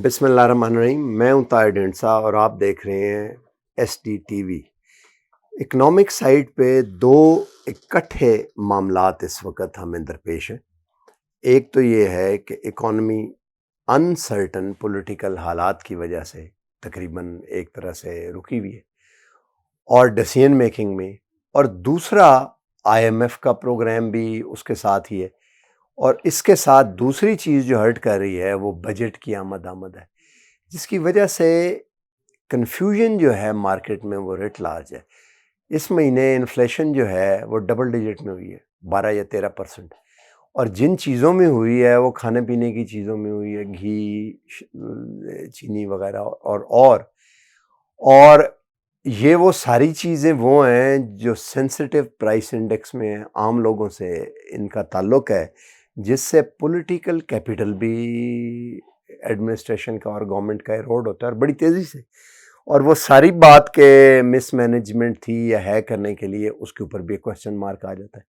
बिस्मिल्लाहिर्रहमानिर्रहीम। मैं हूं ताहिर ढेंडसा और आप देख रहे हैं SDTV। इकोनॉमिक साइड पे दो इकट्ठे मामलात इस वक्त हमें दरपेश हैं। एक तो ये है कि इकॉनमी अनसर्टन पॉलिटिकल हालात की वजह से तकरीबन एक तरह से रुकी हुई है और डिसीजन मेकिंग में, और दूसरा IMF का प्रोग्राम भी उसके साथ ही है। और इसके साथ दूसरी चीज़ जो हर्ट कर रही है वो बजट की आमद है, जिसकी वजह से कन्फ्यूजन जो है मार्केट में वो रेट लार्ज है। इस महीने इन्फ्लेशन जो है वो डबल डिजिट में हुई है, 12 या 13%। और जिन चीज़ों में हुई है वो खाने पीने की चीज़ों में हुई है, घी, चीनी वगैरह। और ये वो सारी चीज़ें वो हैं जो सेंसिटिव प्राइस इंडेक्स में आम लोगों से इनका ताल्लुक़ है, जिससे पॉलिटिकल कैपिटल भी एडमिनिस्ट्रेशन का और गवर्नमेंट का इरोड होता है और बड़ी तेज़ी से। और वो सारी बात के मिसमैनेजमेंट थी या है करने के लिए, उसके ऊपर भी क्वेश्चन मार्क आ जाता है।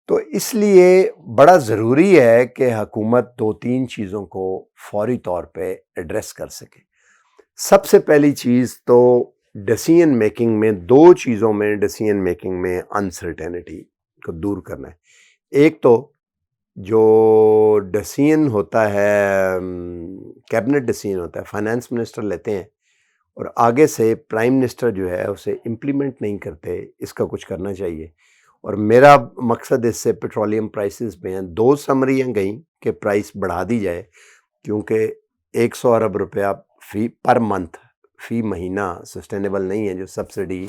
तो इसलिए बड़ा ज़रूरी है कि हुकूमत दो तीन चीज़ों को फौरी तौर पे एड्रेस कर सके। सबसे पहली चीज़ तो डिसीजन मेकिंग में, दो चीज़ों में डिसीजन मेकिंग में अनसर्टेनिटी को दूर करना है। एक तो जो डिसीजन होता है, कैबिनेट डिसीजन होता है, फाइनेंस मिनिस्टर लेते हैं और आगे से प्राइम मिनिस्टर जो है उसे इम्प्लीमेंट नहीं करते, इसका कुछ करना चाहिए। और मेरा मकसद इससे पेट्रोलियम प्राइसेस पे हैं। दो समरियाँ गई कि प्राइस बढ़ा दी जाए, क्योंकि 100 अरब रुपया फी पर मंथ, फी महीना सस्टेनेबल नहीं है जो सब्सिडी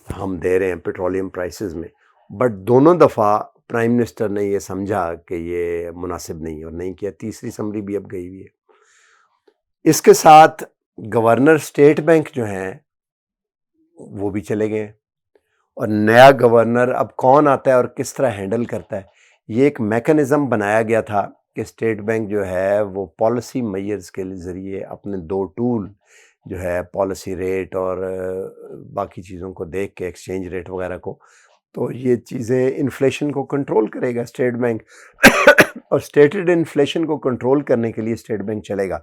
हम दे रहे हैं पेट्रोलियम प्राइसेस में। बट दोनों दफ़ा प्राइम मिनिस्टर ने ये समझा कि ये मुनासिब नहीं है और नहीं किया। तीसरी समरी भी अब गई हुई है। इसके साथ गवर्नर स्टेट बैंक जो हैं वो भी चले गए और नया गवर्नर अब कौन आता है और किस तरह हैंडल करता है, ये एक मैकेनिज़्म बनाया गया था कि स्टेट बैंक जो है वो पॉलिसी मेजर्स के ज़रिए अपने दो टूल जो है, पॉलिसी रेट और बाकी चीज़ों को देख के, एक्सचेंज रेट वगैरह को, तो ये चीज़ें इन्फ्लेशन को कंट्रोल करेगा स्टेट बैंक। और स्टेटेड इन्फ्लेशन को कंट्रोल करने के लिए स्टेट बैंक चलेगा।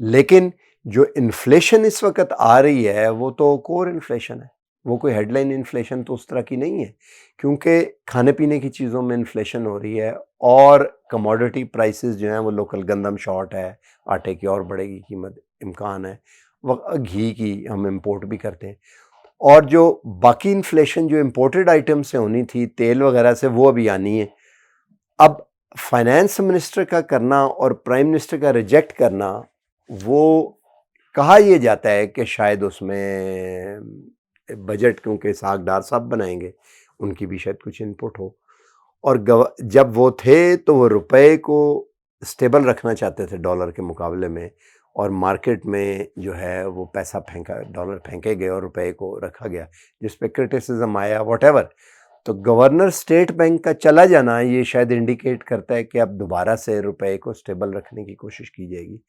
लेकिन जो इन्फ्लेशन इस वक्त आ रही है वो तो कोर इन्फ्लेशन है, वो कोई हेडलाइन इन्फ्लेशन तो उस तरह की नहीं है, क्योंकि खाने पीने की चीज़ों में इन्फ्लेशन हो रही है और कमोडिटी प्राइसेस जो हैं वो लोकल गंदम शॉर्ट है, आटे की और बढ़ेगी कीमत, इम्कान है। घी की हम इंपोर्ट भी करते हैं। और जो बाकी इन्फ्लेशन जो इंपोर्टेड आइटम से होनी थी, तेल वगैरह से, वो अभी आनी है। अब फाइनेंस मिनिस्टर का करना और प्राइम मिनिस्टर का रिजेक्ट करना, वो कहा यह जाता है कि शायद उसमें बजट, क्योंकि इसहाक डार साहब बनाएंगे, उनकी भी शायद कुछ इनपुट हो। और जब वो थे तो वो रुपए को स्टेबल रखना चाहते थे डॉलर के मुकाबले में, और मार्केट में जो है वो पैसा फेंका, डॉलर फेंके गए और रुपए को रखा गया, जिस पे क्रिटिसिज्म आया, व्हाटएवर। तो गवर्नर स्टेट बैंक का चला जाना ये शायद इंडिकेट करता है कि अब दोबारा से रुपए को स्टेबल रखने की कोशिश की जाएगी।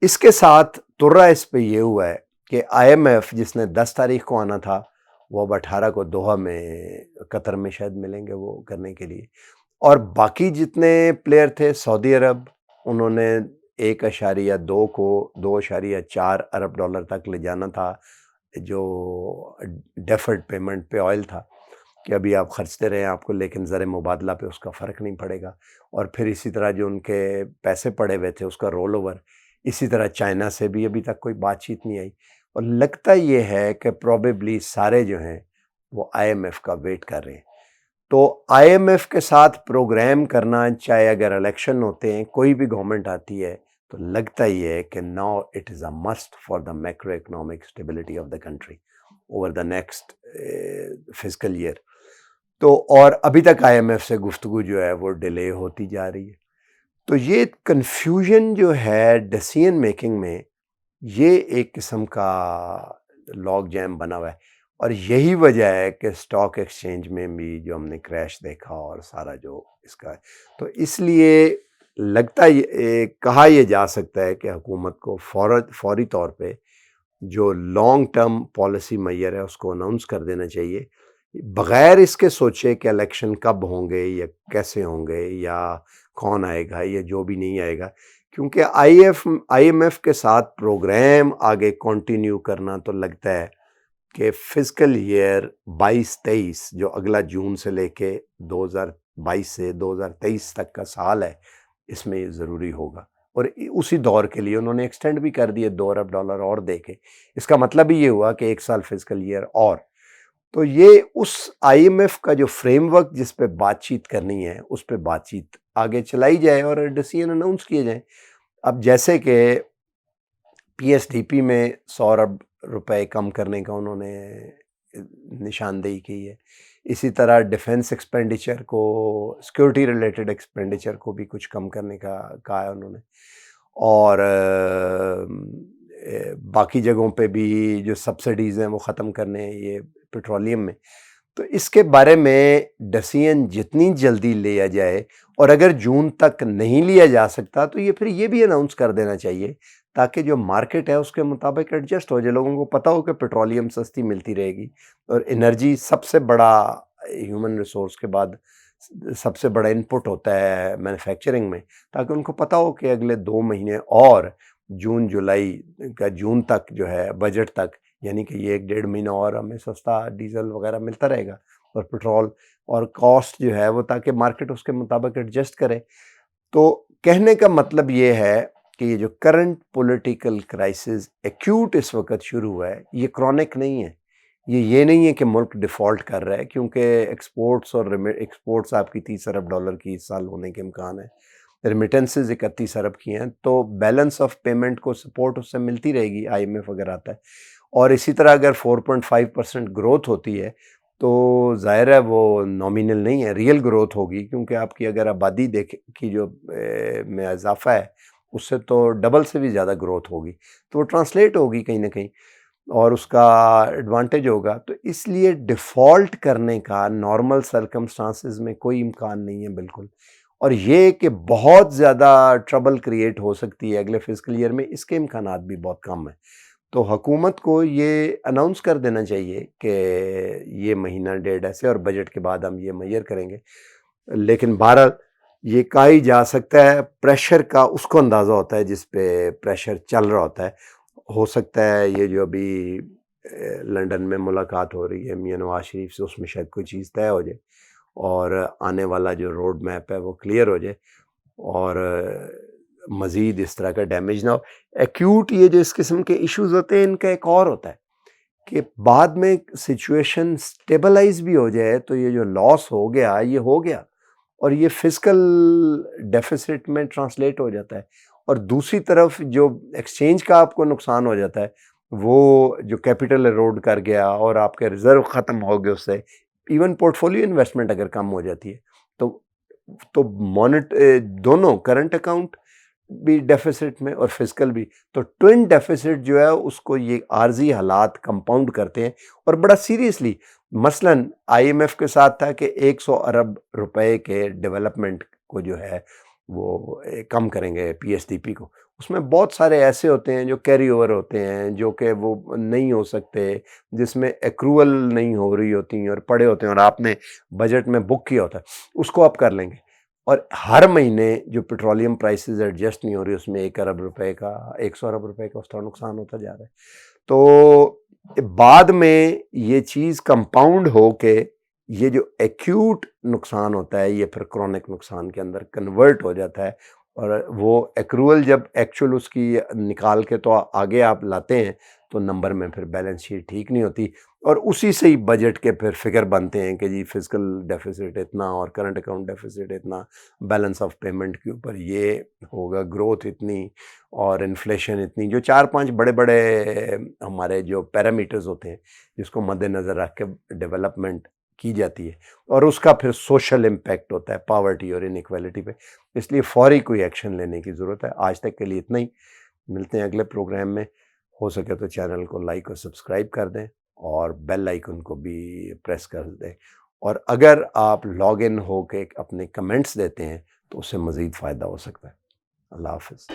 इसके साथ तुर्रा इस पे ये हुआ है कि IMF जिसने 10 तारीख को आना था, वो अब 18 को दोहा में, कतर में शायद मिलेंगे वो करने के लिए। और बाकी जितने प्लेयर थे, सऊदी अरब, उन्होंने 1.2 को 2.4 अरब डॉलर तक ले जाना था, जो डेफर्ड पेमेंट पे ऑयल था, कि अभी आप खर्चते रहें आपको, लेकिन ज़र मुबादला पे उसका फ़र्क नहीं पड़ेगा। और फिर इसी तरह जो उनके पैसे पड़े हुए थे उसका रोल ओवर, इसी तरह चाइना से भी अभी तक कोई बातचीत नहीं आई। और लगता ये है कि प्रोबेबली सारे जो हैं वो IMF का वेट कर रहे हैं। तो IMF के साथ प्रोग्राम करना, चाहे अगर इलेक्शन होते हैं, कोई भी गवर्नमेंट आती है, तो लगता ही है कि now it is a must for the macro economic stability of the country over the next fiscal year. तो और अभी तक IMF से गुफ्तगू जो है वो डिले होती जा रही है। तो ये कन्फ्यूजन जो है डिसीजन मेकिंग में, ये एक किस्म का लॉग जैम बना हुआ है। और यही वजह है कि स्टॉक एक्सचेंज में भी जो हमने क्रैश देखा और सारा जो इसका है, तो इसलिए लगता कहा यह जा सकता है कि हुकूमत को फौरी तौर पे जो लॉन्ग टर्म पॉलिसी मैयर है उसको अनाउंस कर देना चाहिए, बगैर इसके सोचे कि इलेक्शन कब होंगे या कैसे होंगे या कौन आएगा या जो भी नहीं आएगा। क्योंकि आईएमएफ के साथ प्रोग्राम आगे कंटिन्यू करना तो लगता है कि फिजिकल ईयर 22-23 जो अगला जून से लेके 2022 से 2023 तक का साल है, इसमें ये ज़रूरी होगा। और उसी दौर के लिए उन्होंने एक्सटेंड भी कर दिए $2 अरब और देके। इसका मतलब ही ये हुआ कि 1 साल फिजिकल ईयर और। तो ये उस आईएमएफ का जो फ्रेमवर्क जिस पे बातचीत करनी है, उस पे बातचीत आगे चलाई जाए और डिसीजन अनाउंस किए जाएँ। अब जैसे कि पीएसडीपी में 100 अरब रुपए कम करने का उन्होंने निशानदेही की है। इसी तरह डिफेंस एक्सपेंडिचर को, सिक्योरिटी रिलेटेड एक्सपेंडिचर को भी कुछ कम करने का कहा है उन्होंने। और बाकी जगहों पे भी जो सब्सिडीज़ हैं वो ख़त्म करने हैं ये पेट्रोलियम में। तो इसके बारे में डिसीजन जितनी जल्दी लिया जाए, और अगर जून तक नहीं लिया जा सकता तो ये फिर ये भी अनाउंस कर देना चाहिए ताकि जो मार्केट है उसके मुताबिक एडजस्ट हो जाए। लोगों को पता हो कि पेट्रोलियम सस्ती मिलती रहेगी और एनर्जी सबसे बड़ा ह्यूमन रिसोर्स के बाद सबसे बड़ा इनपुट होता है मैन्युफैक्चरिंग में, ताकि उनको पता हो कि अगले 2 महीने और जून जुलाई का जून तक जो है बजट तक, यानी कि ये 1-1.5 महीना और हमें सस्ता डीजल वगैरह मिलता रहेगा और पेट्रोल और कॉस्ट जो है वो, ताकि मार्केट उसके मुताबिक एडजस्ट करे। तो कहने का मतलब ये है कि ये जो करंट पॉलिटिकल क्राइसिस एक्यूट इस वक्त शुरू हुआ है, ये क्रॉनिक नहीं है। ये नहीं है कि मुल्क डिफ़ॉल्ट कर रहा है, क्योंकि एक्सपोर्ट्स आपकी $30 अरब की इस साल होने के इम्कान है। रेमिटेंसेस 31 अरब की हैं, तो बैलेंस ऑफ पेमेंट को सपोर्ट उससे मिलती रहेगी आईएमएफ अगर आता है। और इसी तरह अगर 4.5% ग्रोथ होती है तो ज़ाहिर है वो नॉमिनल नहीं है, रियल ग्रोथ होगी, क्योंकि आपकी अगर आबादी देख की जो में इजाफा है उससे तो डबल से भी ज़्यादा ग्रोथ होगी, तो वो ट्रांसलेट होगी कहीं ना कहीं और उसका एडवांटेज होगा। तो इसलिए डिफ़ॉल्ट करने का नॉर्मल सर्कमस्टांसेस में कोई इम्कान नहीं है बिल्कुल। और ये कि बहुत ज़्यादा ट्रबल क्रिएट हो सकती है अगले फिजिकल ईयर में, इसके इम्कानात भी बहुत कम है। तो हुकूमत को ये अनाउंस कर देना चाहिए कि ये महीना डेढ़ ऐसे और बजट के बाद हम ये मेजर करेंगे। लेकिन बहरहाल ये कहा ही जा सकता है, प्रेशर का उसको अंदाज़ा होता है जिस पे प्रेशर चल रहा होता है। हो सकता है ये जो अभी लंदन में मुलाकात हो रही है मियां नवाज शरीफ से, उसमें शायद कोई चीज़ तय हो जाए और आने वाला जो रोड मैप है वो क्लियर हो जाए और मज़ीद इस तरह का डैमेज ना हो। एक्यूट ये जो इस किस्म के इश्यूज़ होते हैं, इनका एक और होता है कि बाद में सिचुएशन स्टेबलाइज भी हो जाए तो ये जो लॉस हो गया ये हो गया और ये फिजिकल डेफिसिट में ट्रांसलेट हो जाता है। और दूसरी तरफ जो एक्सचेंज का आपको नुकसान हो जाता है, वो जो कैपिटल एरोड कर गया और आपके रिजर्व ख़त्म हो गए उससे, इवन पोर्टफोलियो इन्वेस्टमेंट अगर कम हो जाती है तो दोनों करंट अकाउंट भी डेफिसिट में और फिजिकल भी, तो ट्विन डेफिसिट जो है उसको ये आर्जी हालात कंपाउंड करते हैं और बड़ा सीरियसली। मसलन आईएमएफ के साथ था कि 100 अरब रुपए के डेवलपमेंट को जो है वो कम करेंगे पीएसडीपी को। उसमें बहुत सारे ऐसे होते हैं जो कैरी ओवर होते हैं, जो कि वो नहीं हो सकते, जिसमें एक्रूअल नहीं हो रही होती और पड़े होते हैं और आपने बजट में बुक किया होता है, उसको आप कर लेंगे। और हर महीने जो पेट्रोलियम प्राइसेस एडजस्ट नहीं हो रही, उसमें 1 अरब रुपए का, 100 अरब रुपए का उसका नुकसान होता जा रहा है। तो बाद में ये चीज़ कंपाउंड हो के ये जो एक्यूट नुकसान होता है ये फिर क्रॉनिक नुकसान के अंदर कन्वर्ट हो जाता है और वो एक्रूअल जब एक्चुअल उसकी निकाल के तो आगे आप लाते हैं तो नंबर में फिर बैलेंस शीट ठीक नहीं होती और उसी से ही बजट के फिर फिगर बनते हैं कि जी फिजिकल डेफिसिट इतना और करंट अकाउंट डेफिसिट इतना, बैलेंस ऑफ पेमेंट के ऊपर ये होगा, ग्रोथ इतनी और इन्फ्लेशन इतनी, जो 4-5 बड़े बड़े हमारे जो पैरामीटर्स होते हैं जिसको मद्देनज़र रख के डेवलपमेंट की जाती है और उसका फिर सोशल इम्पैक्ट होता है पावर्टी और इनइक्वालिटी पे। इसलिए फौरी कोई एक्शन लेने की ज़रूरत है। आज तक के लिए इतना ही, मिलते हैं अगले प्रोग्राम में। हो सके तो चैनल को लाइक और सब्सक्राइब कर दें और बेल आइकन को भी प्रेस कर दें और अगर आप लॉग इन हो के अपने कमेंट्स देते हैं तो उससे मज़ीद फ़ायदा हो सकता है। अल्लाह हाफ़िज़।